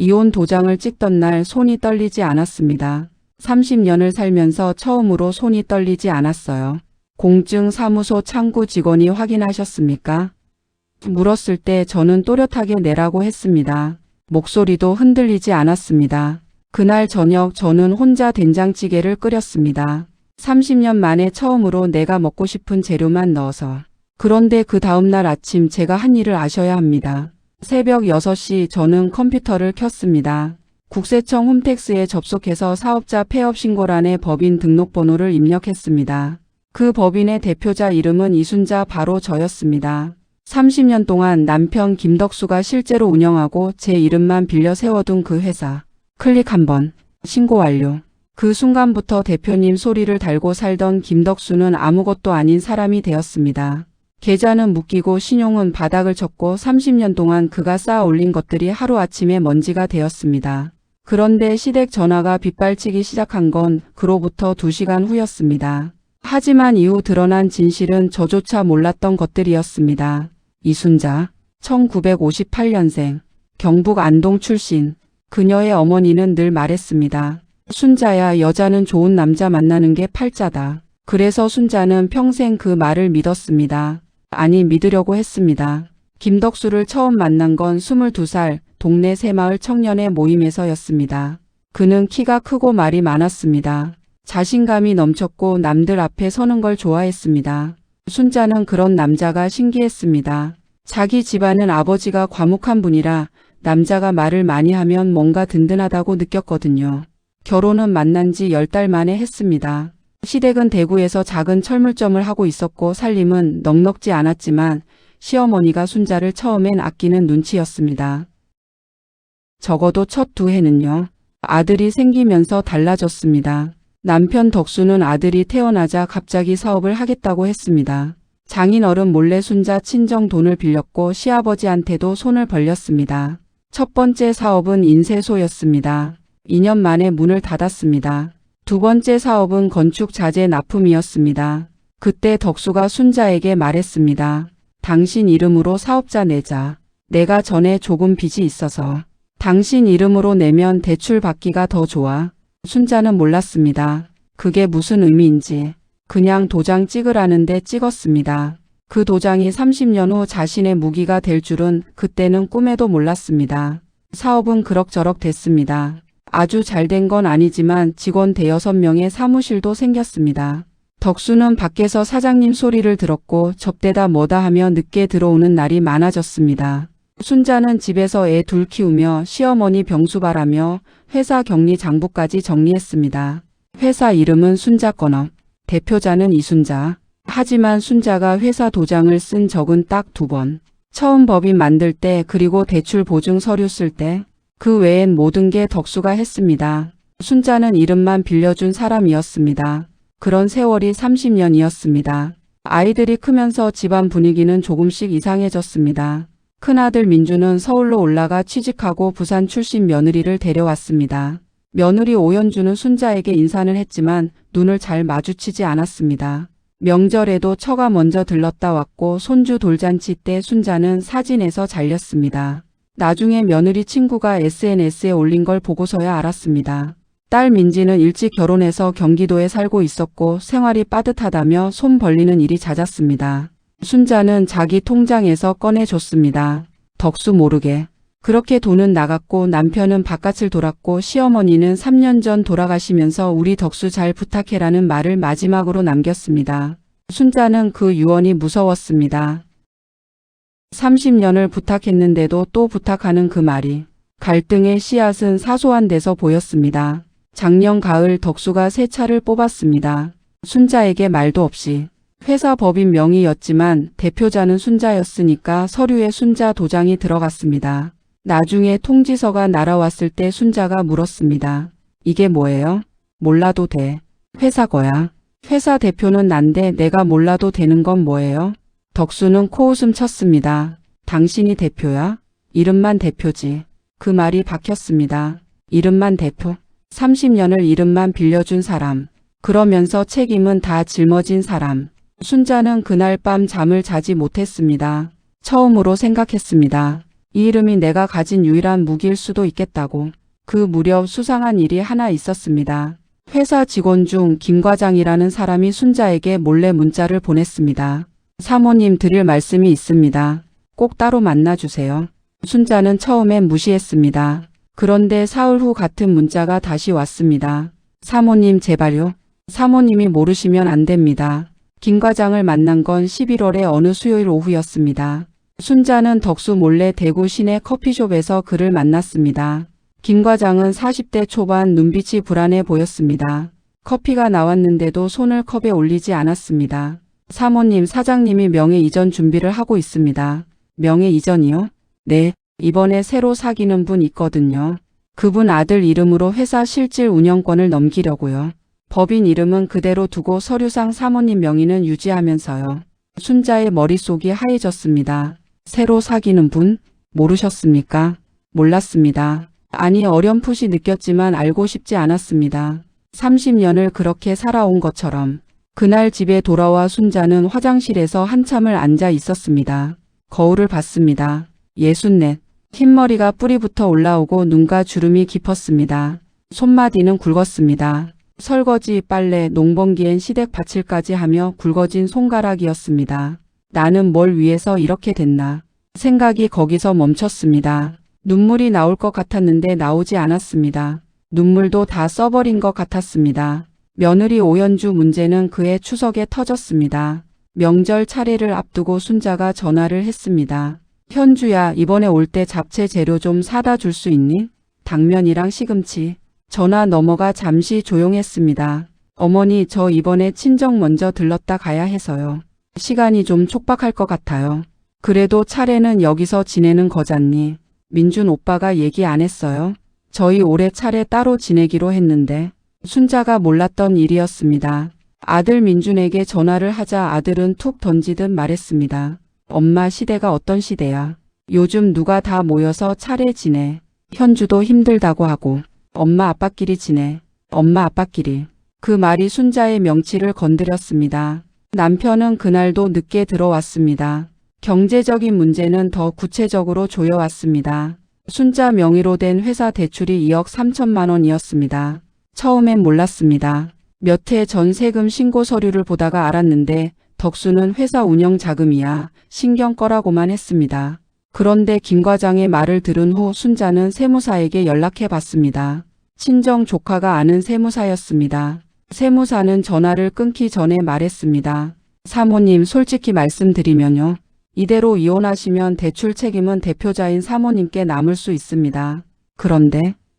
이혼 도장을 찍던 날 손이 떨리지 않았습니다. 30년을 살면서 처음으로 손이 떨리지 않았어요. 공증 사무소 창구 직원이 확인하셨습니까? 물었을 때 저는 또렷하게 내라고 했습니다. 목소리도 흔들리지 않았습니다. 그날 저녁 저는 혼자 된장찌개를 끓였습니다. 30년 만에 처음으로 내가 먹고 싶은 재료만 넣어서. 그런데 그 다음날 아침 제가 한 일을 아셔야 합니다. 새벽 6시 저는 컴퓨터를 켰습니다. 국세청 홈택스에 접속해서 사업자 폐업 신고란에 법인 등록번호를 입력했습니다. 그 법인의 대표자 이름은 이순자 바로 저였습니다. 30년 동안 남편 김덕수가 실제로 운영하고 제 이름만 빌려 세워둔 그 회사. 클릭 한번. 신고 완료. 그 순간부터 대표님 소리를 달고 살던 김덕수는 아무것도 아닌 사람이 되었습니다. 계좌는 묶이고 신용은 바닥을 쳤고 30년 동안 그가 쌓아 올린 것들이 하루아침에 먼지가 되었습니다. 그런데 시댁 전화가 빗발치기 시작한 건 그로부터 2시간 후였습니다. 하지만 이후 드러난 진실은 저조차 몰랐던 것들이었습니다. 이순자, 1958년생, 경북 안동 출신. 그녀의 어머니는 늘 말했습니다. 순자야, 여자는 좋은 남자 만나는 게 팔자다. 그래서 순자는 평생 그 말을 믿었습니다. 아니, 믿으려고 했습니다. 김덕수를 처음 만난 건 22살 동네 새마을 청년의 모임에서였습니다. 그는 키가 크고 말이 많았습니다. 자신감이 넘쳤고 남들 앞에 서는 걸 좋아했습니다. 순자는 그런 남자가 신기했습니다. 자기 집안은 아버지가 과묵한 분이라 남자가 말을 많이 하면 뭔가 든든하다고 느꼈거든요. 결혼은 만난 지 10달 만에 했습니다. 시댁은 대구에서 작은 철물점을 하고 있었고 살림은 넉넉지 않았지만 시어머니가 순자를 처음엔 아끼는 눈치였습니다. 적어도 첫 2해는요. 아들이 생기면서 달라졌습니다. 남편 덕수는 아들이 태어나자 갑자기 사업을 하겠다고 했습니다. 장인어른 몰래 순자 친정 돈을 빌렸고 시아버지한테도 손을 벌렸습니다. 첫 번째 사업은 인쇄소였습니다. 2년 만에 문을 닫았습니다. 두 번째 사업은 건축 자재 납품이었습니다. 그때 덕수가 순자에게 말했습니다. 당신 이름으로 사업자 내자. 내가 전에 조금 빚이 있어서. 당신 이름으로 내면 대출 받기가 더 좋아. 순자는 몰랐습니다. 그게 무슨 의미인지. 그냥 도장 찍으라는데 찍었습니다. 그 도장이 30년 후 자신의 무기가 될 줄은 그때는 꿈에도 몰랐습니다. 사업은 그럭저럭 됐습니다. 아주 잘 된 건 아니지만 직원 대여섯 명의 사무실도 생겼습니다. 덕수는 밖에서 사장님 소리를 들었고 접대다 뭐다 하며 늦게 들어오는 날이 많아졌습니다. 순자는 집에서 애 둘 키우며 시어머니 병수발하며 회사 격리 장부까지 정리했습니다. 회사 이름은 순자건업, 대표자는 이순자. 하지만 순자가 회사 도장을 쓴 적은 딱 2번. 처음 법인 만들 때 그리고 대출 보증 서류 쓸 때. 그 외엔 모든 게 덕수가 했습니다. 순자는 이름만 빌려준 사람이었습니다. 그런 세월이 30년이었습니다. 아이들이 크면서 집안 분위기는 조금씩 이상해졌습니다. 큰아들 민주는 서울로 올라가 취직하고 부산 출신 며느리를 데려왔습니다. 며느리 오연주는 순자에게 인사는 했지만 눈을 잘 마주치지 않았습니다. 명절에도 처가 먼저 들렀다 왔고 손주 돌잔치 때 순자는 사진에서 잘렸습니다. 나중에 며느리 친구가 SNS에 올린 걸 보고서야 알았습니다. 딸 민지는 일찍 결혼해서 경기도에 살고 있었고 생활이 빠듯하다며 손 벌리는 일이 잦았습니다. 순자는 자기 통장에서 꺼내줬습니다. 덕수 모르게. 그렇게 돈은 나갔고 남편은 바깥을 돌았고 시어머니는 3년 전 돌아가시면서 우리 덕수 잘 부탁해라는 말을 마지막으로 남겼습니다. 순자는 그 유언이 무서웠습니다. 30년을 부탁했는데도 또 부탁하는 그 말이. 갈등의 씨앗은 사소한 데서 보였습니다. 작년 가을 덕수가 새 차를 뽑았습니다. 순자에게 말도 없이. 회사 법인 명의였지만 대표자는 순자였으니까 서류에 순자 도장이 들어갔습니다. 나중에 통지서가 날아왔을 때 순자가 물었습니다. 이게 뭐예요? 몰라도 돼. 회사 거야. 회사 대표는 난데 내가 몰라도 되는 건 뭐예요? 덕수는 코웃음 쳤습니다. 당신이 대표야? 이름만 대표지. 그 말이 박혔습니다. 이름만 대표? 30년을 이름만 빌려준 사람. 그러면서 책임은 다 짊어진 사람. 순자는 그날 밤 잠을 자지 못했습니다. 처음으로 생각했습니다. 이 이름이 내가 가진 유일한 무기일 수도 있겠다고. 그 무렵 수상한 일이 하나 있었습니다. 회사 직원 중 김 과장이라는 사람이 순자에게 몰래 문자를 보냈습니다. 사모님 드릴 말씀이 있습니다. 꼭 따로 만나주세요. 순자는 처음엔 무시했습니다. 그런데 사흘 후 같은 문자가 다시 왔습니다. 사모님 제발요. 사모님이 모르시면 안 됩니다. 김 과장을 만난 건 11월의 어느 수요일 오후였습니다. 순자는 덕수 몰래 대구 시내 커피숍에서 그를 만났습니다. 김 과장은 40대 초반, 눈빛이 불안해 보였습니다. 커피가 나왔는데도 손을 컵에 올리지 않았습니다. 사모님, 사장님이 명예 이전 준비를 하고 있습니다. 명예 이전이요? 네, 이번에 새로 사귀는 분 있거든요. 그분 아들 이름으로 회사 실질 운영권을 넘기려고요. 법인 이름은 그대로 두고 서류상 사모님 명의는 유지하면서요. 순자의 머릿속이 하얘졌습니다. 새로 사귀는 분? 모르셨습니까? 몰랐습니다. 아니, 어렴풋이 느꼈지만 알고 싶지 않았습니다. 30년을 그렇게 살아온 것처럼. 그날 집에 돌아와 순자는 화장실에서 한참을 앉아 있었습니다. 거울을 봤습니다. 64. 흰머리가 뿌리부터 올라오고 눈가 주름이 깊었습니다. 손마디는 굵었습니다. 설거지, 빨래, 농번기엔 시댁 밭일까지 하며 굵어진 손가락이었습니다. 나는 뭘 위해서 이렇게 됐나. 생각이 거기서 멈췄습니다. 눈물이 나올 것 같았는데 나오지 않았습니다. 눈물도 다 써버린 것 같았습니다. 며느리 오연주 문제는 그해 추석에 터졌습니다. 명절 차례를 앞두고 순자가 전화를 했습니다. 현주야, 이번에 올 때 잡채 재료 좀 사다 줄 수 있니? 당면이랑 시금치. 전화 넘어가 잠시 조용했습니다. 어머니, 저 이번에 친정 먼저 들렀다 가야 해서요. 시간이 좀 촉박할 것 같아요. 그래도 차례는 여기서 지내는 거잖니. 민준 오빠가 얘기 안 했어요? 저희 올해 차례 따로 지내기로 했는데. 순자가 몰랐던 일이었습니다. 아들 민준에게 전화를 하자 아들은 툭 던지듯 말했습니다. 엄마, 시대가 어떤 시대야. 요즘 누가 다 모여서 차례 지내. 현주도 힘들다고 하고. 엄마 아빠끼리 지내. 엄마 아빠끼리. 그 말이 순자의 명치를 건드렸습니다. 남편은 그날도 늦게 들어왔습니다. 경제적인 문제는 더 구체적으로 조여왔습니다. 순자 명의로 된 회사 대출이 2억 3천만 원이었습니다. 처음엔 몰랐습니다. 몇 해 전 세금 신고 서류를 보다가 알았는데 덕수는 회사 운영 자금이야 신경 꺼라고만 했습니다. 그런데 김 과장의 말을 들은 후 순자는 세무사에게 연락해 봤습니다. 친정 조카가 아는 세무사였습니다. 세무사는 전화를 끊기 전에 말했습니다. 사모님, 솔직히 말씀드리면요. 이대로 이혼하시면 대출 책임은 대표자인 사모님께 남을 수 있습니다.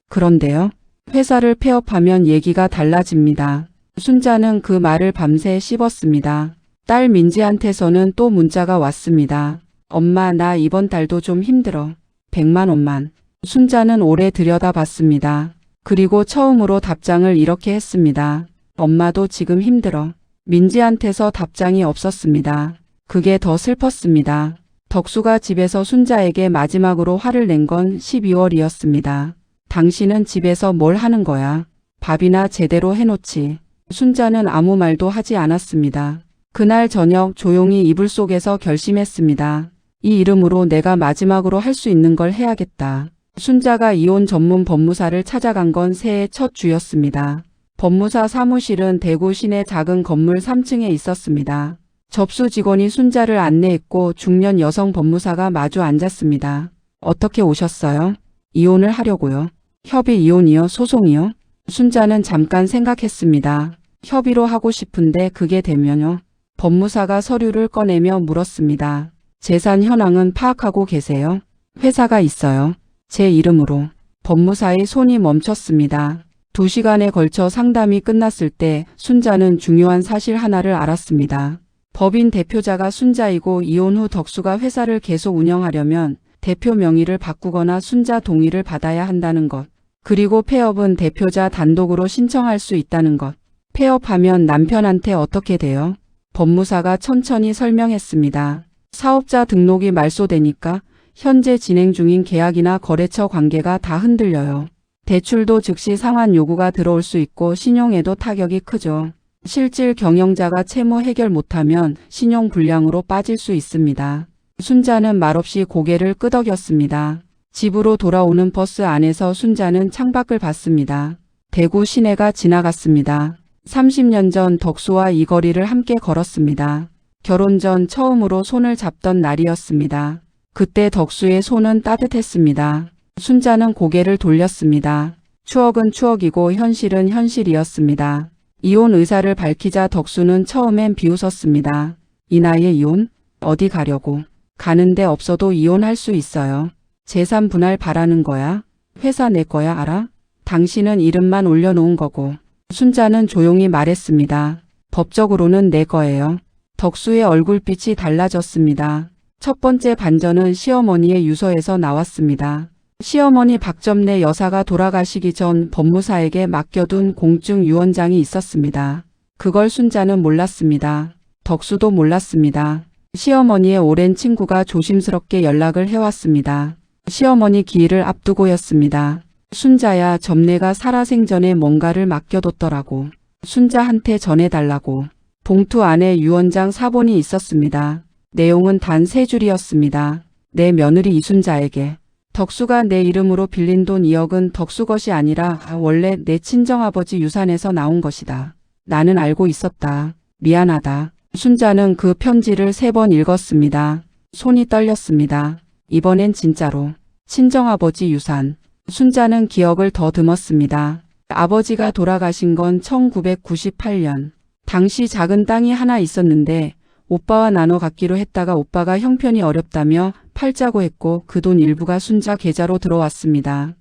그런데요? 회사를 폐업하면 얘기가 달라집니다. 순자는 그 말을 밤새 씹었습니다. 딸 민지한테서는 또 문자가 왔습니다. 엄마, 나 이번 달도 좀 힘들어. 100만 원만. 순자는 오래 들여다봤습니다. 그리고 처음으로 답장을 이렇게 했습니다. 엄마도 지금 힘들어. 민지한테서 답장이 없었습니다. 그게 더 슬펐습니다. 덕수가 집에서 순자에게 마지막으로 화를 낸 건 12월이었습니다. 당신은 집에서 뭘 하는 거야? 밥이나 제대로 해놓지. 순자는 아무 말도 하지 않았습니다. 그날 저녁 조용히 이불 속에서 결심했습니다. 이 이름으로 내가 마지막으로 할 수 있는 걸 해야겠다. 순자가 이혼 전문 법무사를 찾아간 건 새해 첫 주였습니다. 법무사 사무실은 대구 시내 작은 건물 3층에 있었습니다. 접수 직원이 순자를 안내했고 중년 여성 법무사가 마주 앉았습니다. 어떻게 오셨어요? 이혼을 하려고요. 협의 이혼이요? 소송이요? 순자는 잠깐 생각했습니다. 협의로 하고 싶은데 그게 되면요? 법무사가 서류를 꺼내며 물었습니다. 재산 현황은 파악하고 계세요? 회사가 있어요. 제 이름으로. 법무사의 손이 멈췄습니다. 2시간에 걸쳐 상담이 끝났을 때 순자는 중요한 사실 하나를 알았습니다. 법인 대표자가 순자이고 이혼 후 덕수가 회사를 계속 운영하려면 대표 명의를 바꾸거나 순자 동의를 받아야 한다는 것. 그리고 폐업은 대표자 단독으로 신청할 수 있다는 것. 폐업하면 남편한테 어떻게 돼요? 법무사가 천천히 설명했습니다. 사업자 등록이 말소되니까 현재 진행 중인 계약이나 거래처 관계가 다 흔들려요. 대출도 즉시 상환 요구가 들어올 수 있고 신용에도 타격이 크죠. 실질 경영자가 채무 해결 못하면 신용 불량으로 빠질 수 있습니다. 순자는 말없이 고개를 끄덕였습니다. 집으로 돌아오는 버스 안에서 순자는 창밖을 봤습니다. 대구 시내가 지나갔습니다. 30년 전 덕수와 이 거리를 함께 걸었습니다. 결혼 전 처음으로 손을 잡던 날이었습니다. 그때 덕수의 손은 따뜻했습니다. 순자는 고개를 돌렸습니다. 추억은 추억이고 현실은 현실이었습니다. 이혼 의사를 밝히자 덕수는 처음엔 비웃었습니다. 이 나이에 이혼? 어디 가려고? 가는 데 없어도 이혼할 수 있어요. 재산 분할 바라는 거야? 회사 내 거야 알아? 당신은 이름만 올려놓은 거고. 순자는 조용히 말했습니다. 법적으로는 내 거예요. 덕수의 얼굴빛이 달라졌습니다. 첫 번째 반전은 시어머니의 유서에서 나왔습니다. 시어머니 박점래 여사가 돌아가시기 전 법무사에게 맡겨둔 공증 유언장이 있었습니다. 그걸 순자는 몰랐습니다. 덕수도 몰랐습니다. 시어머니의 오랜 친구가 조심스럽게 연락을 해왔습니다. 시어머니 기일을 앞두고였습니다. 순자야, 점례가 살아생전에 뭔가를 맡겨뒀더라고. 순자한테 전해달라고. 봉투 안에 유언장 사본이 있었습니다. 내용은 단 3줄이었습니다. 내 며느리 이순자에게. 덕수가 내 이름으로 빌린 돈 2억은 덕수 것이 아니라 원래 내 친정아버지 유산에서 나온 것이다. 나는 알고 있었다. 미안하다. 순자는 그 편지를 3번 읽었습니다. 손이 떨렸습니다. 이번엔 진짜로. 친정아버지 유산. 순자는 기억을 더듬었습니다. 아버지가 돌아가신 건 1998년. 당시 작은 땅이 하나 있었는데 오빠와 나눠 갖기로 했다가 오빠가 형편이 어렵다며 팔자고 했고 그 돈 일부가 순자 계좌로 들어왔습니다.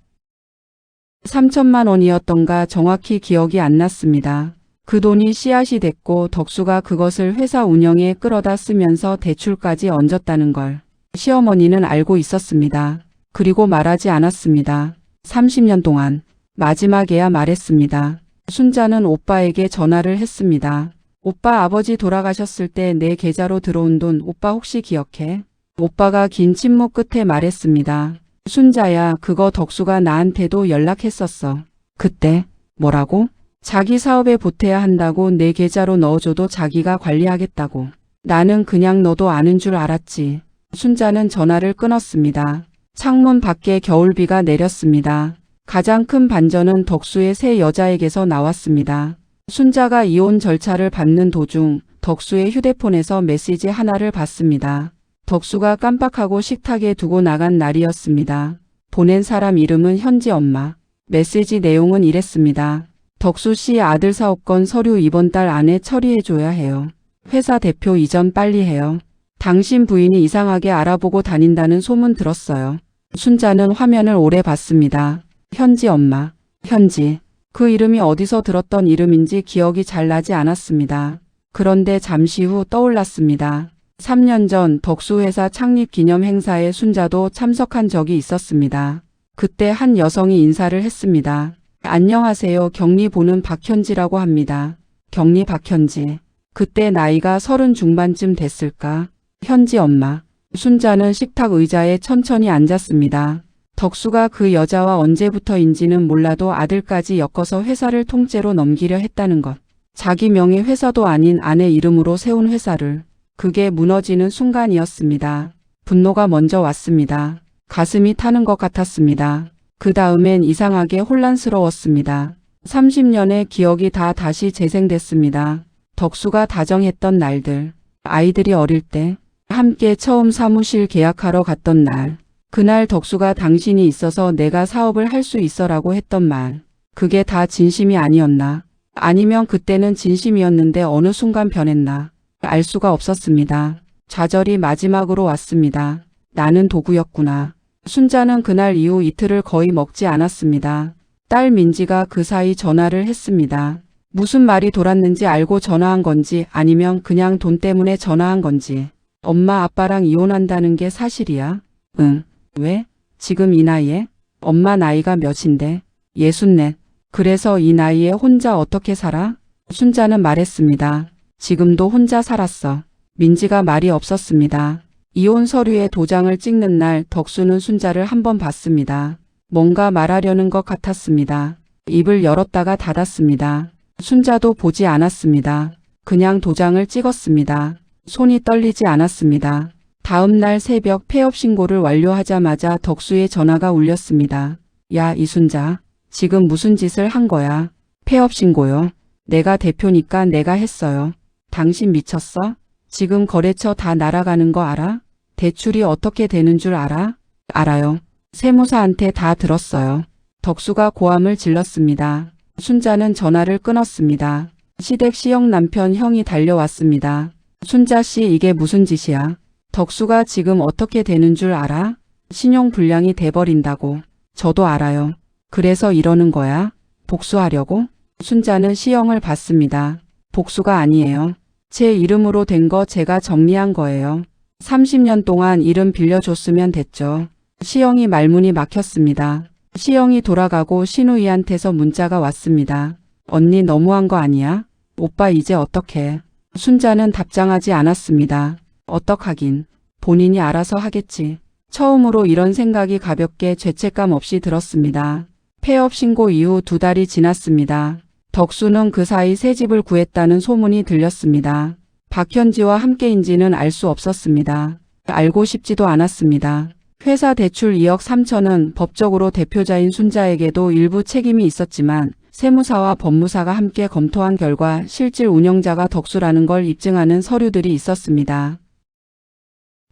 3천만 원이었던가 정확히 기억이 안 났습니다. 그 돈이 씨앗이 됐고 덕수가 그것을 회사 운영에 끌어다 쓰면서 대출까지 얹었다는 걸 시어머니는 알고 있었습니다. 그리고 말하지 않았습니다. 30년 동안. 마지막에야 말했습니다. 순자는 오빠에게 전화를 했습니다. 오빠 아버지 돌아가셨을 때 내 계좌로 들어온 돈 오빠 혹시 기억해? 오빠가 긴 침묵 끝에 말했습니다. 순자야, 그거 덕수가 나한테도 연락했었어. 그때 뭐라고? 자기 사업에 보태야 한다고 내 계좌로 넣어줘도 자기가 관리하겠다고. 나는 그냥 너도 아는 줄 알았지. 순자는 전화를 끊었습니다. 창문 밖에 겨울비가 내렸습니다. 가장 큰 반전은 덕수의 새 여자에게서 나왔습니다. 순자가 이혼 절차를 밟는 도중 덕수의 휴대폰에서 메시지 하나를 받습니다. 덕수가 깜빡하고 식탁에 두고 나간 날이었습니다. 보낸 사람 이름은 현지 엄마. 메시지 내용은 이랬습니다. 덕수 씨 아들 사업권 서류 이번 달 안에 처리해줘야 해요. 회사 대표 이전 빨리 해요. 당신 부인이 이상하게 알아보고 다닌다는 소문 들었어요. 순자는 화면을 오래 봤습니다. 현지 엄마. 현지. 그 이름이 어디서 들었던 이름인지 기억이 잘 나지 않았습니다. 그런데 잠시 후 떠올랐습니다. 3년 전 덕수 회사 창립 기념 행사에 순자도 참석한 적이 있었습니다. 그때 한 여성이 인사를 했습니다. 안녕하세요. 격리 보는 박현지라고 합니다. 격리 박현지. 그때 나이가 30 중반쯤 됐을까? 현지 엄마. 순자는 식탁 의자에 천천히 앉았습니다. 덕수가 그 여자와 언제부터인지는 몰라도 아들까지 엮어서 회사를 통째로 넘기려 했다는 것. 자기 명의 회사도 아닌 아내 이름으로 세운 회사를. 그게 무너지는 순간이었습니다. 분노가 먼저 왔습니다. 가슴이 타는 것 같았습니다. 그 다음엔 이상하게 혼란스러웠습니다. 30년의 기억이 다 다시 재생됐습니다. 덕수가 다정했던 날들. 아이들이 어릴 때 함께 처음 사무실 계약하러 갔던 날. 그날 덕수가 당신이 있어서 내가 사업을 할 수 있어라고 했던 말. 그게 다 진심이 아니었나? 아니면 그때는 진심이었는데 어느 순간 변했나? 알 수가 없었습니다. 좌절이 마지막으로 왔습니다. 나는 도구였구나. 순자는 그날 이후 이틀을 거의 먹지 않았습니다. 딸 민지가 그 사이 전화를 했습니다. 무슨 말이 돌았는지 알고 전화한 건지 아니면 그냥 돈 때문에 전화한 건지. 엄마 아빠랑 이혼한다는 게 사실이야? 응. 왜? 지금 이 나이에? 엄마 나이가 몇인데? 64. 그래서 이 나이에 혼자 어떻게 살아? 순자는 말했습니다. 지금도 혼자 살았어. 민지가 말이 없었습니다. 이혼 서류에 도장을 찍는 날 덕수는 순자를 한번 봤습니다. 뭔가 말하려는 것 같았습니다. 입을 열었다가 닫았습니다. 순자도 보지 않았습니다. 그냥 도장을 찍었습니다. 손이 떨리지 않았습니다. 다음 날 새벽 폐업 신고를 완료하자마자 덕수의 전화가 울렸습니다. 야, 이순자. 지금 무슨 짓을 한 거야? 폐업 신고요. 내가 대표니까 내가 했어요. 당신 미쳤어? 지금 거래처 다 날아가는 거 알아? 대출이 어떻게 되는 줄 알아? 알아요. 세무사한테 다 들었어요. 덕수가 고함을 질렀습니다. 순자는 전화를 끊었습니다. 시댁 시형 남편 형이 달려왔습니다. 순자 씨, 이게 무슨 짓이야? 덕수가 지금 어떻게 되는 줄 알아? 신용 불량이 돼버린다고. 저도 알아요. 그래서 이러는 거야? 복수하려고? 순자는 시형을 받습니다. 복수가 아니에요. 제 이름으로 된 거 제가 정리한 거예요. 30년 동안 이름 빌려줬으면 됐죠. 시형이 말문이 막혔습니다. 시형이 돌아가고 신우이한테서 문자가 왔습니다. 언니 너무한 거 아니야? 오빠 이제 어떡해? 순자는 답장하지 않았습니다. 어떡하긴. 본인이 알아서 하겠지. 처음으로 이런 생각이 가볍게 죄책감 없이 들었습니다. 폐업 신고 이후 2달이 지났습니다. 덕수는 그 사이 새 집을 구했다는 소문이 들렸습니다. 박현지와 함께인지는 알 수 없었습니다. 알고 싶지도 않았습니다. 회사 대출 2억 3천은 법적으로 대표자인 순자에게도 일부 책임이 있었지만 세무사와 법무사가 함께 검토한 결과 실질 운영자가 덕수라는 걸 입증하는 서류들이 있었습니다.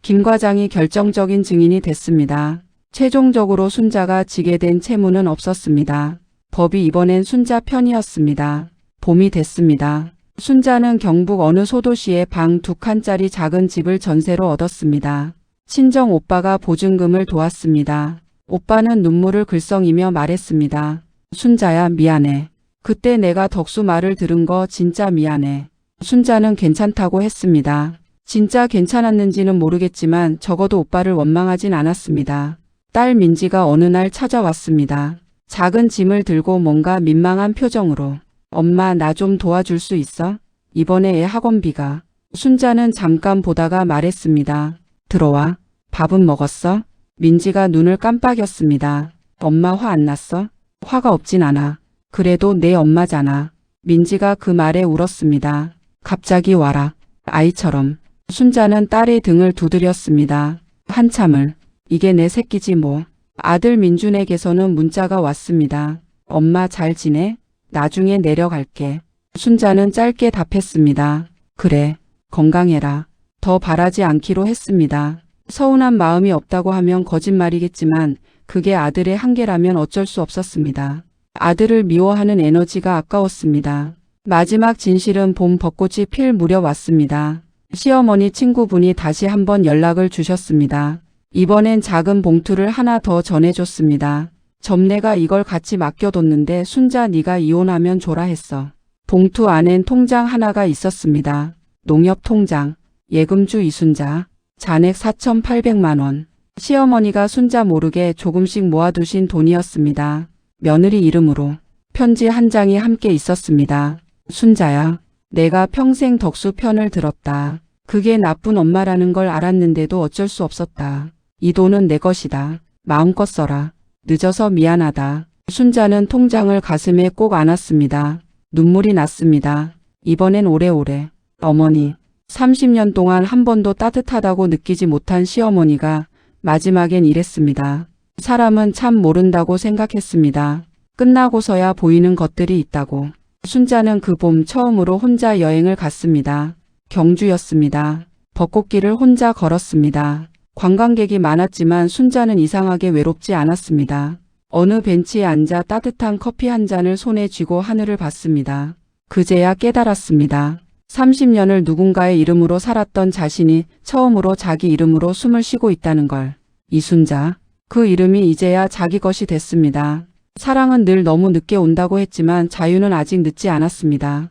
김 과장이 결정적인 증인이 됐습니다. 최종적으로 순자가 지게 된 채무는 없었습니다. 법이 이번엔 순자 편이었습니다. 봄이 됐습니다. 순자는 경북 어느 소도시에 방 2칸짜리 작은 집을 전세로 얻었습니다. 친정 오빠가 보증금을 도왔습니다. 오빠는 눈물을 글썽이며 말했습니다. 순자야, 미안해. 그때 내가 덕수 말을 들은 거 진짜 미안해. 순자는 괜찮다고 했습니다. 진짜 괜찮았는지는 모르겠지만 적어도 오빠를 원망하진 않았습니다. 딸 민지가 어느 날 찾아왔습니다. 작은 짐을 들고 뭔가 민망한 표정으로. 엄마, 나 좀 도와줄 수 있어? 이번에 애 학원비가. 순자는 잠깐 보다가 말했습니다. 들어와. 밥은 먹었어? 민지가 눈을 깜빡였습니다. 엄마 화 안 났어? 화가 없진 않아. 그래도 내 엄마잖아. 민지가 그 말에 울었습니다. 갑자기 와라. 아이처럼. 순자는 딸의 등을 두드렸습니다. 한참을. 이게 내 새끼지 뭐. 아들 민준에게서는 문자가 왔습니다. 엄마 잘 지내? 나중에 내려갈게. 순자는 짧게 답했습니다. 그래. 건강해라. 더 바라지 않기로 했습니다. 서운한 마음이 없다고 하면 거짓말이겠지만 그게 아들의 한계라면 어쩔 수 없었습니다. 아들을 미워하는 에너지가 아까웠습니다. 마지막 진실은 봄 벚꽃이 필 무렵 왔습니다. 시어머니 친구분이 다시 한번 연락을 주셨습니다. 이번엔 작은 봉투를 하나 더 전해줬습니다. 점내가 이걸 같이 맡겨뒀는데 순자 네가 이혼하면 줘라 했어. 봉투 안엔 통장 하나가 있었습니다. 농협통장. 예금주 이순자. 잔액 4,800만 원. 시어머니가 순자 모르게 조금씩 모아두신 돈이었습니다. 며느리 이름으로. 편지 한 장이 함께 있었습니다. 순자야. 내가 평생 덕수 편을 들었다. 그게 나쁜 엄마라는 걸 알았는데도 어쩔 수 없었다. 이 돈은 내 것이다. 마음껏 써라. 늦어서 미안하다. 순자는 통장을 가슴에 꼭 안았습니다. 눈물이 났습니다. 이번엔 오래오래. 어머니. 30년 동안 한 번도 따뜻하다고 느끼지 못한 시어머니가 마지막엔 이랬습니다. 사람은 참 모른다고 생각했습니다. 끝나고서야 보이는 것들이 있다고. 순자는 그 봄 처음으로 혼자 여행을 갔습니다. 경주였습니다. 벚꽃길을 혼자 걸었습니다. 관광객이 많았지만 순자는 이상하게 외롭지 않았습니다. 어느 벤치에 앉아 따뜻한 커피 한 잔을 손에 쥐고 하늘을 봤습니다. 그제야 깨달았습니다. 30년을 누군가의 이름으로 살았던 자신이 처음으로 자기 이름으로 숨을 쉬고 있다는 걸. 이순자. 그 이름이 이제야 자기 것이 됐습니다. 사랑은 늘 너무 늦게 온다고 했지만 자유는 아직 늦지 않았습니다.